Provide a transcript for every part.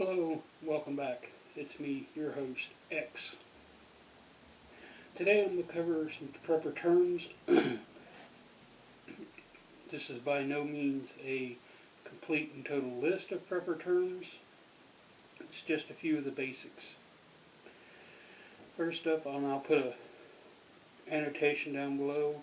Hello, welcome back. It's me, your host, X. Today I'm going to cover some proper terms. This is by no means a complete and total list of proper terms. It's just a few of the basics. First up, I'll put an annotation down below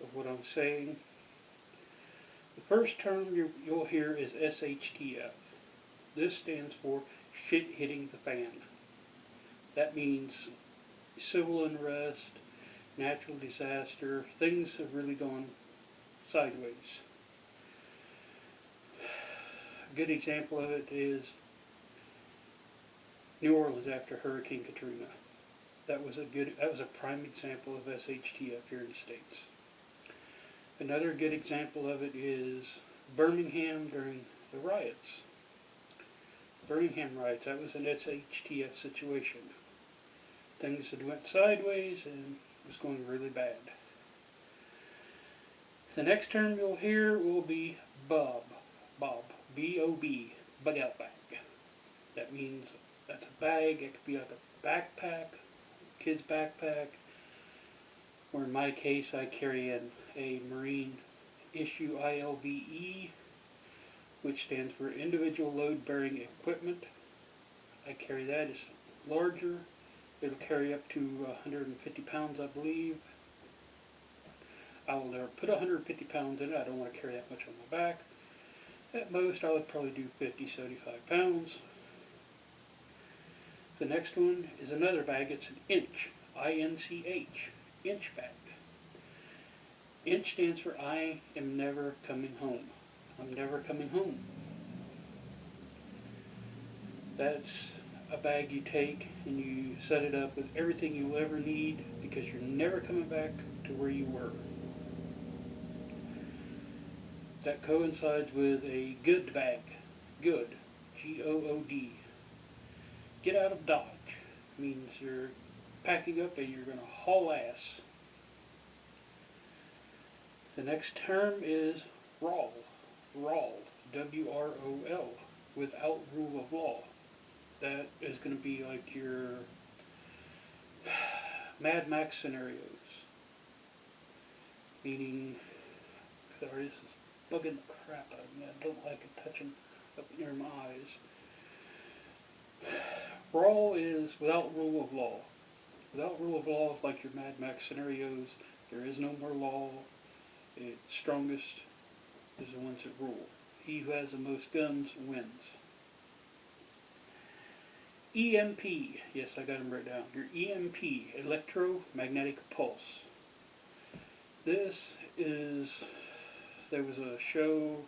of what I'm saying. The first term you'll hear is SHTF. This stands for shit hitting the fan. That means civil unrest, natural disaster, things have really gone sideways. A good example of it is New Orleans after Hurricane Katrina. That was a prime example of SHTF here in the States. Another good example of it is Birmingham during the riots. Birmingham riots, that was an SHTF situation. Things had went sideways and it was going really bad. The next term you'll hear will be Bob, B-O-B, bug out bag. That means that's a bag, it could be like a backpack, kid's backpack, or in my case I carry a Marine issue ILBE, which stands for Individual Load Bearing Equipment. I carry that. It's larger. It'll carry up to 150 pounds, I believe. I will never put 150 pounds in it. I don't want to carry that much on my back. At most, I would probably do 50, 75 pounds. The next one is another bag. It's an inch, I-N-C-H, inch bag. Inch stands for I am never coming home. I'm never coming home. That's a bag you take and you set it up with everything you'll ever need because you're never coming back to where you were. That coincides with a good bag. Good. G-O-O-D. Get out of Dodge. Means you're packing up and you're going to haul ass. The next term is RAL. RAL, W-R-O-L, without rule of law. That is going to be like your Mad Max scenarios. Meaning, sorry, this is bugging the crap out of me. I don't like it touching up near my eyes. RAL is without rule of law. Without rule of law is like your Mad Max scenarios. There is no more law. It's strongest is the ones that rule. He who has the most guns wins. EMP, yes, I got them right down. Your EMP, electromagnetic pulse. This is, there was a show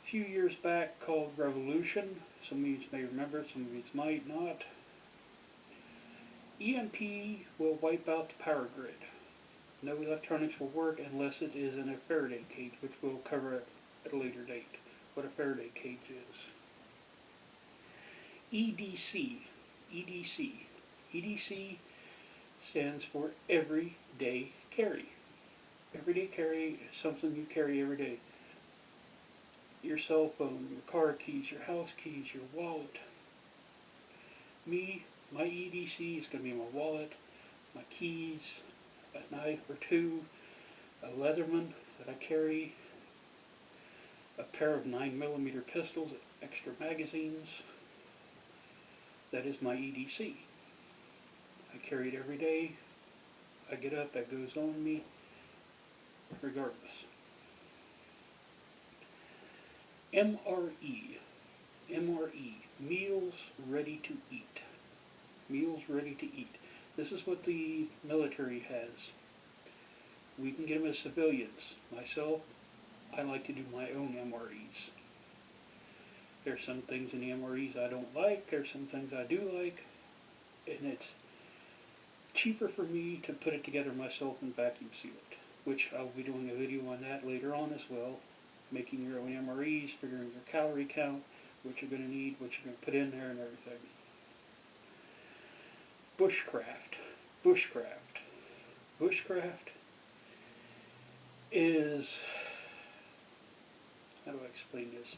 a few years back called Revolution. Some of you may remember it, some of you might not. EMP will wipe out the power grid. No electronics will work unless it is in a Faraday cage, which we'll cover at a later date, what a Faraday cage is. EDC. EDC stands for everyday carry. Everyday carry is something you carry every day. Your cell phone, your car keys, your house keys, your wallet. My EDC is going to be my wallet, my keys, a knife or two, a Leatherman that I carry, a pair of 9mm pistols, extra magazines. That is my EDC. I carry it every day. I get up, that goes on me, regardless. MRE, meals ready to eat. Meals ready to eat. This is what the military has. We can get them as civilians. Myself, I like to do my own MREs. There's some things in the MREs I don't like. There's some things I do like. And it's cheaper for me to put it together myself and vacuum seal it. Which I'll be doing a video on that later on as well. Making your own MREs, figuring your calorie count, what you're going to need, what you're going to put in there and everything. Bushcraft is, how do I explain this?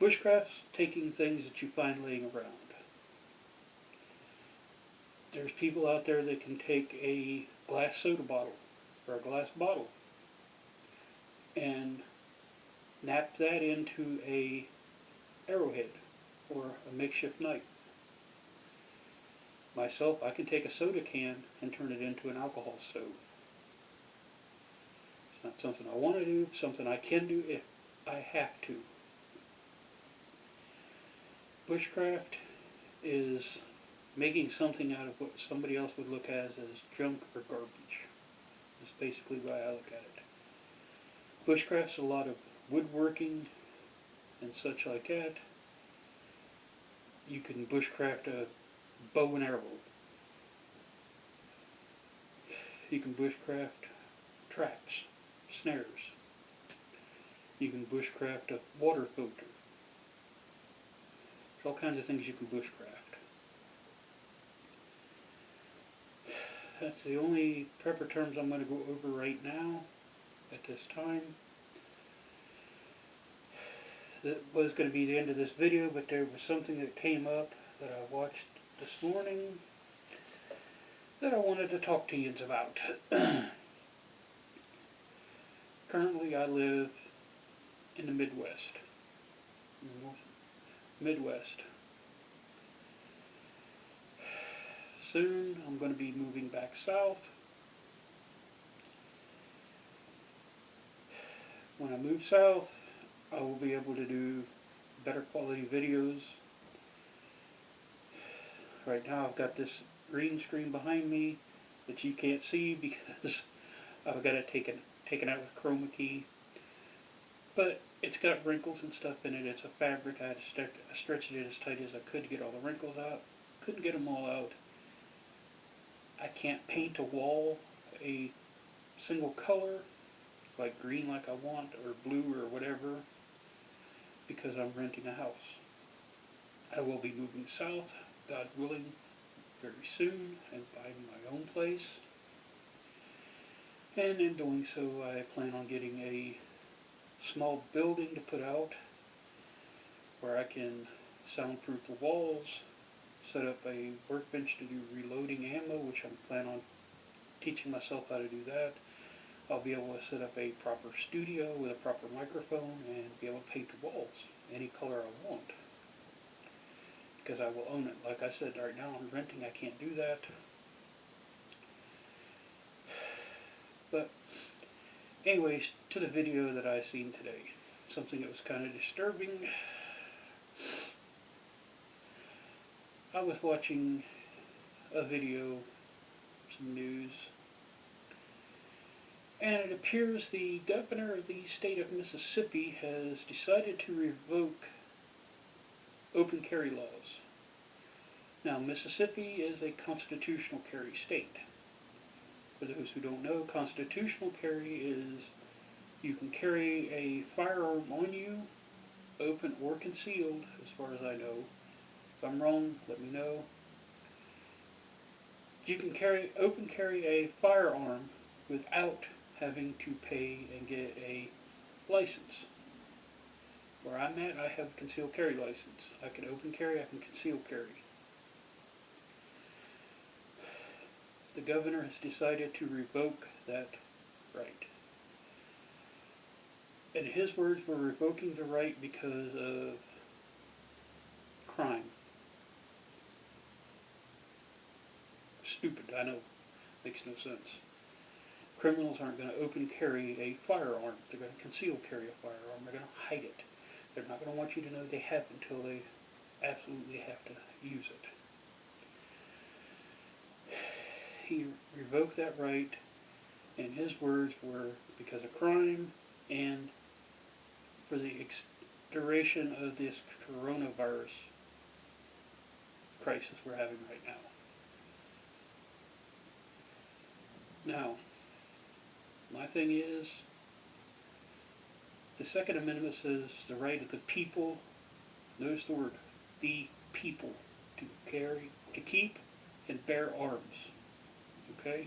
Bushcraft's taking things that you find laying around. There's people out there that can take a glass soda bottle or a glass bottle and nap that into a arrowhead or a makeshift knife. Myself, I can take a soda can and turn it into an alcohol stove. It's not something I want to do, it's something I can do if I have to. Bushcraft is making something out of what somebody else would look at as junk or garbage. That's basically why I look at it. Bushcraft's a lot of woodworking and such like that. You can bushcraft a bow and arrow. You can bushcraft traps, snares. You can bushcraft a water filter. There's all kinds of things you can bushcraft. That's the only prepper terms I'm going to go over right now at this time. That was going to be the end of this video, but there was something that came up that I watched this morning that I wanted to talk to you about. Currently I live in the Midwest. Soon I'm going to be moving back south. When I move south, I will be able to do better quality videos. Right now I've got this green screen behind me that you can't see because I've got it taken out with chroma key. But it's got wrinkles and stuff in it. It's a fabric. I had to stretch it as tight as I could to get all the wrinkles out. Couldn't get them all out. I can't paint a wall a single color, like green like I want, or blue or whatever, because I'm renting a house. I will be moving south, God willing, very soon, and buying my own place. And in doing so, I plan on getting a small building to put out where I can soundproof the walls, set up a workbench to do reloading ammo, which I'm planning on teaching myself how to do that. I'll be able to set up a proper studio with a proper microphone and be able to paint the walls any color I want, because I will own it. Like I said, right now I'm renting, I can't do that. But anyways, to the video that I seen today, something that was kind of disturbing. I was watching a video, some news, and it appears the governor of the state of Mississippi has decided to revoke open carry laws. Now, Mississippi is a constitutional carry state. For those who don't know, constitutional carry is you can carry a firearm on you, open or concealed, as far as I know. If I'm wrong, let me know. You can open carry a firearm without having to pay and get a license. Where I'm at, I have a concealed carry license. I can open carry, I can conceal carry. The governor has decided to revoke that right. In his words, we're revoking the right because of crime. Stupid, I know. Makes no sense. Criminals aren't going to open carry a firearm. They're going to conceal carry a firearm. They're going to hide it. They're not going to want you to know they have it until they absolutely have to use it. He revoked that right, and his words were because of crime and for the duration of this coronavirus crisis we're having right now. Now, my thing is, the Second Amendment says the right of the people, notice the word, the people, to carry, to keep and bear arms. Okay?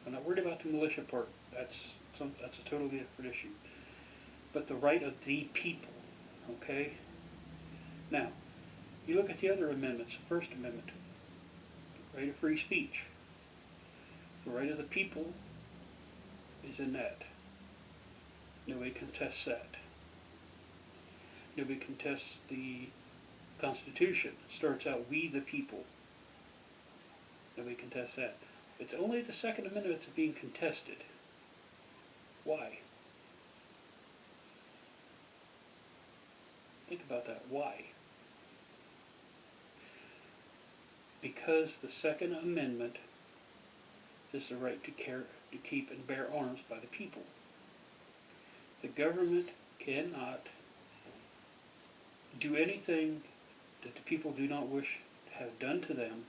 I'm not worried about the militia part. That's a totally different issue. But the right of the people. Okay? Now, you look at the other amendments, the First Amendment, right of free speech. The right of the people is in that. Nobody contests that. Nobody contests the Constitution. It starts out, we the people. Nobody contests that. It's only the Second Amendment that's being contested. Why? Think about that. Why? Because the Second Amendment is the right to keep and bear arms by the people. The government cannot do anything that the people do not wish to have done to them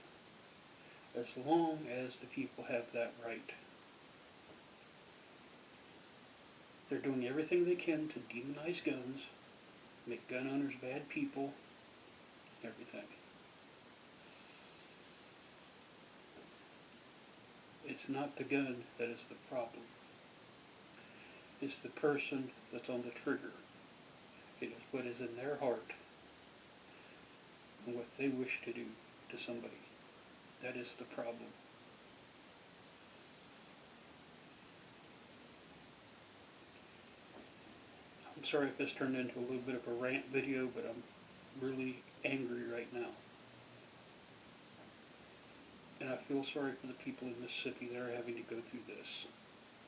as long as the people have that right. They're doing everything they can to demonize guns, make gun owners bad people, everything. It's not the gun that is the problem. It's the person that's on the trigger. It is what is in their heart and what they wish to do to somebody. That is the problem. I'm sorry if this turned into a little bit of a rant video, but I'm really angry right now. And I feel sorry for the people in Mississippi that are having to go through this.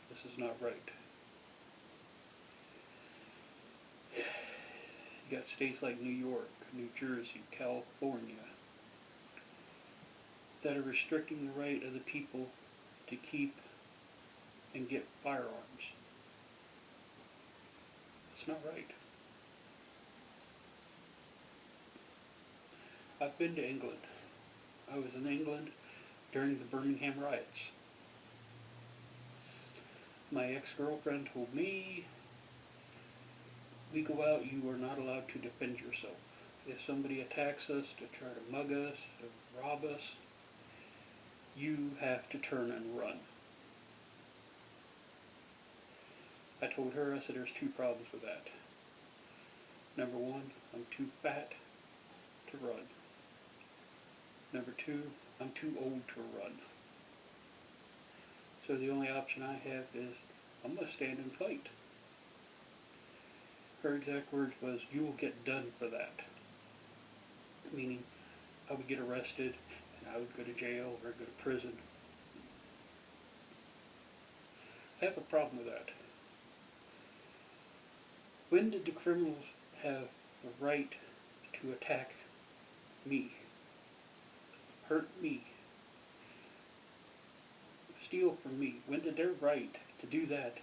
This is not right. You got states like New York, New Jersey, California that are restricting the right of the people to keep and get firearms. It's not right. I've been to England. I was in England during the Birmingham riots. My ex-girlfriend told me, we go out, you are not allowed to defend yourself. If somebody attacks us to try to mug us, to rob us, you have to turn and run. I told her, I said, there's two problems with that. Number one, I'm too fat to run. Number two, I'm too old to run. So the only option I have is, I'm going to stand and fight. Her exact words was, you will get done for that. Meaning, I would get arrested, and I would go to jail, or go to prison. I have a problem with that. When did the criminals have the right to attack me, hurt me, steal from me? When did their right to do that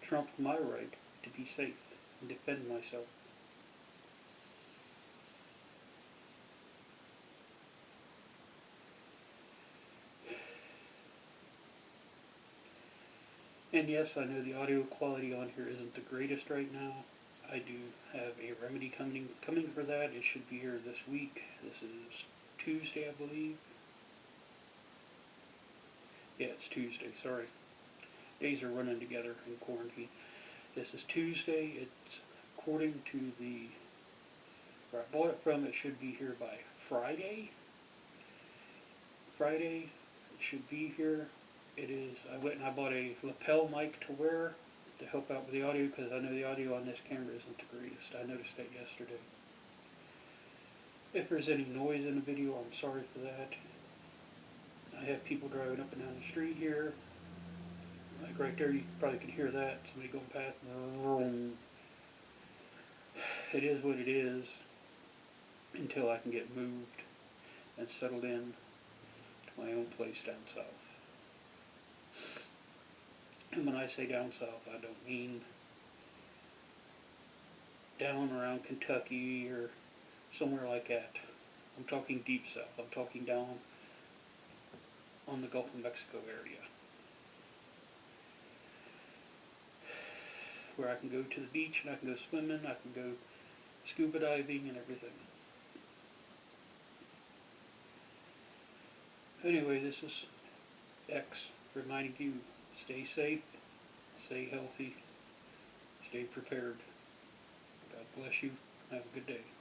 trump my right to be safe and defend myself? And yes, I know the audio quality on here isn't the greatest right now. I do have a remedy coming for that. It should be here this week. This is Tuesday, I believe. Yeah, it's Tuesday, sorry. Days are running together in quarantine. This is Tuesday. It's according to where I bought it from, it should be here by Friday. Friday, it should be here. It is, I went and I bought a lapel mic to wear to help out with the audio, because I know the audio on this camera isn't the greatest. I noticed that yesterday. If there's any noise in the video, I'm sorry for that. I have people driving up and down the street here. Like right there, you probably can hear that. Somebody going past. It is what it is until I can get moved and settled in to my own place down south. And when I say down south, I don't mean down around Kentucky or somewhere like that. I'm talking deep south. I'm talking down on the Gulf of Mexico area, where I can go to the beach and I can go swimming, I can go scuba diving and everything. Anyway, this is X reminding you, stay safe, stay healthy, stay prepared. God bless you. Have a good day.